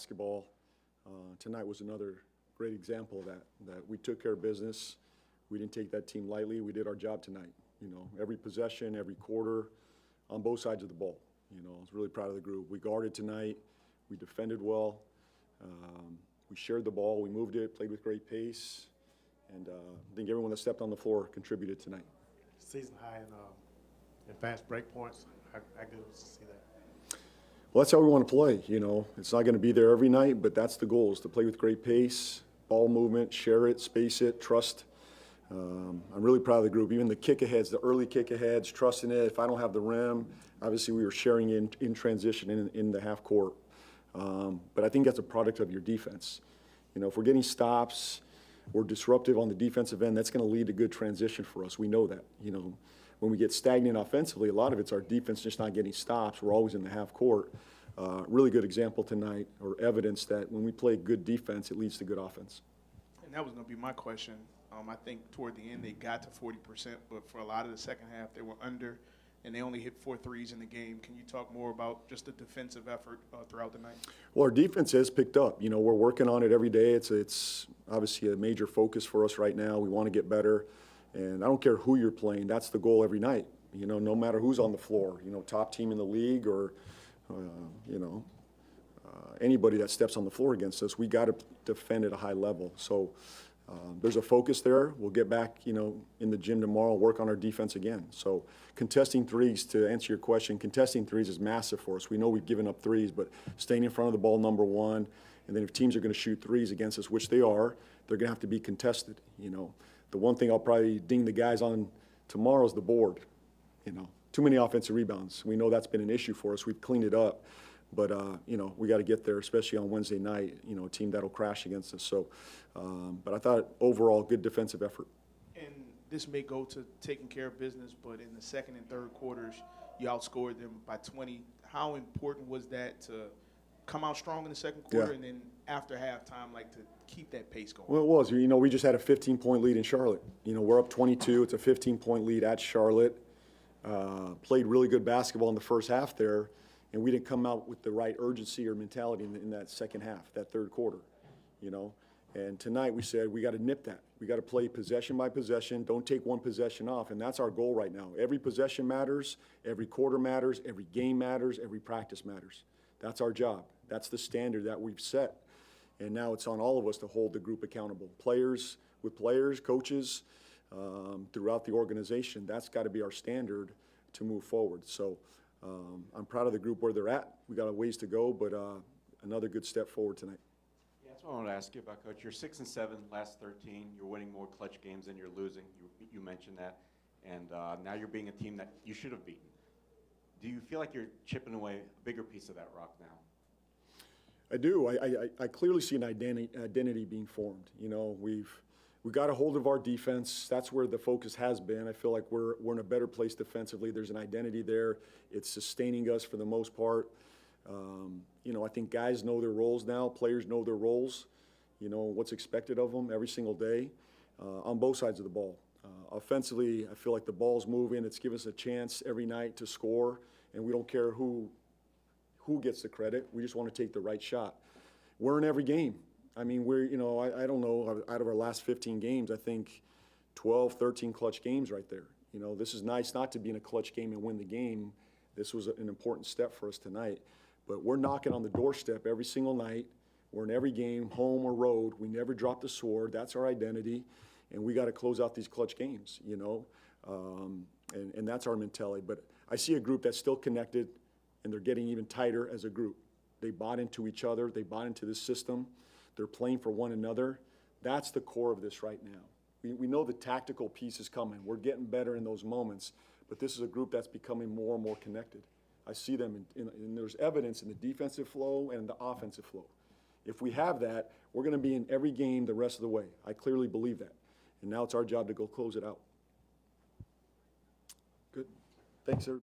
basketball. Tonight was another great example of that we took care of business. We didn't take that team lightly. We did our job tonight. Every possession, every quarter, on both sides of the ball. I was really proud of the group. We guarded tonight. We defended well. We shared the ball. We moved it, played with great pace. And I think everyone that stepped on the floor contributed tonight. Season high in fast break points. How good was to see that? Well, that's how we want to play. It's not going to be there every night, but that's the goal, is to play with great pace, ball movement, share it, space it, trust. I'm really proud of the group. Even the kick-aheads, the early kick-aheads, trusting it. If I don't have the rim, obviously we were sharing in transition in the half court. But I think that's a product of your defense. If we're getting stops, we're disruptive on the defensive end, that's going to lead to good transition for us. We know that. When we get stagnant offensively, a lot of it's our defense just not getting stops. We're always in the half court. Really good example tonight, or evidence that when we play good defense, it leads to good offense. And that was going to be my question. I think toward the end they got to 40%, but for a lot of the second half they were under, and they only hit 4 threes in the game. Can you talk more about just the defensive effort throughout the night? Well, our defense has picked up. We're working on it every day. It's obviously a major focus for us right now. We want to get better, and I don't care who you're playing. That's the goal every night. No matter who's on the floor. Top team in the league or anybody that steps on the floor against us, we got to defend at a high level. So. There's a focus there. We'll get back, in the gym tomorrow, work on our defense again. So contesting threes, to answer your question, contesting threes is massive for us. We know we've given up threes, but staying in front of the ball, number one, and then if teams are going to shoot threes against us, which they are, they're going to have to be contested. The one thing I'll probably ding the guys on tomorrow is the board. Too many offensive rebounds. We know that's been an issue for us. We've cleaned it up. But, we got to get there, especially on Wednesday night, a team that'll crash against us. So, but I thought overall good defensive effort. And this may go to taking care of business, but in the second and third quarters, you outscored them by 20. How important was that to come out strong in the second quarter and then after halftime, to keep that pace going? Well, it was. We just had a 15-point lead in Charlotte. We're up 22. It's a 15-point lead at Charlotte. Played really good basketball in the first half there. And we didn't come out with the right urgency or mentality in that second half, that third quarter, And tonight we said we got to nip that. We got to play possession by possession. Don't take one possession off, and that's our goal right now. Every possession matters. Every quarter matters. Every game matters. Every practice matters. That's our job. That's the standard that we've set. And now it's on all of us to hold the group accountable. Players with players, coaches, throughout the organization. That's got to be our standard to move forward. So. I'm proud of the group where they're at. We got a ways to go, but another good step forward tonight. Yeah, that's what I wanted to ask you about, Coach. You're 6-7 last 13. You're winning more clutch games than you're losing. You mentioned that, and now you're being a team that you should have beaten. Do you feel like you're chipping away a bigger piece of that rock now? I do. I clearly see an identity being formed. We got a hold of our defense. That's where the focus has been. I feel like we're in a better place defensively. There's an identity there. It's sustaining us for the most part. I think guys know their roles now. Players know their roles. What's expected of them every single day on both sides of the ball. Offensively, I feel like the ball's moving. It's given us a chance every night to score, and we don't care who gets the credit. We just want to take the right shot. We're in every game. I mean, I don't know, out of our last 15 games, I think 12, 13 clutch games right there. This is nice not to be in a clutch game and win the game. This was an important step for us tonight. But we're knocking on the doorstep every single night. We're in every game, home or road. We never drop the sword. That's our identity. And we got to close out these clutch games, and that's our mentality. But I see a group that's still connected, and they're getting even tighter as a group. They bought into each other. They bought into this system. They're playing for one another. That's the core of this right now. We know the tactical piece is coming. We're getting better in those moments, but this is a group that's becoming more and more connected. I see them, and there's evidence in the defensive flow and the offensive flow. If we have that, we're going to be in every game the rest of the way. I clearly believe that. And now it's our job to go close it out. Good. Thanks, everybody.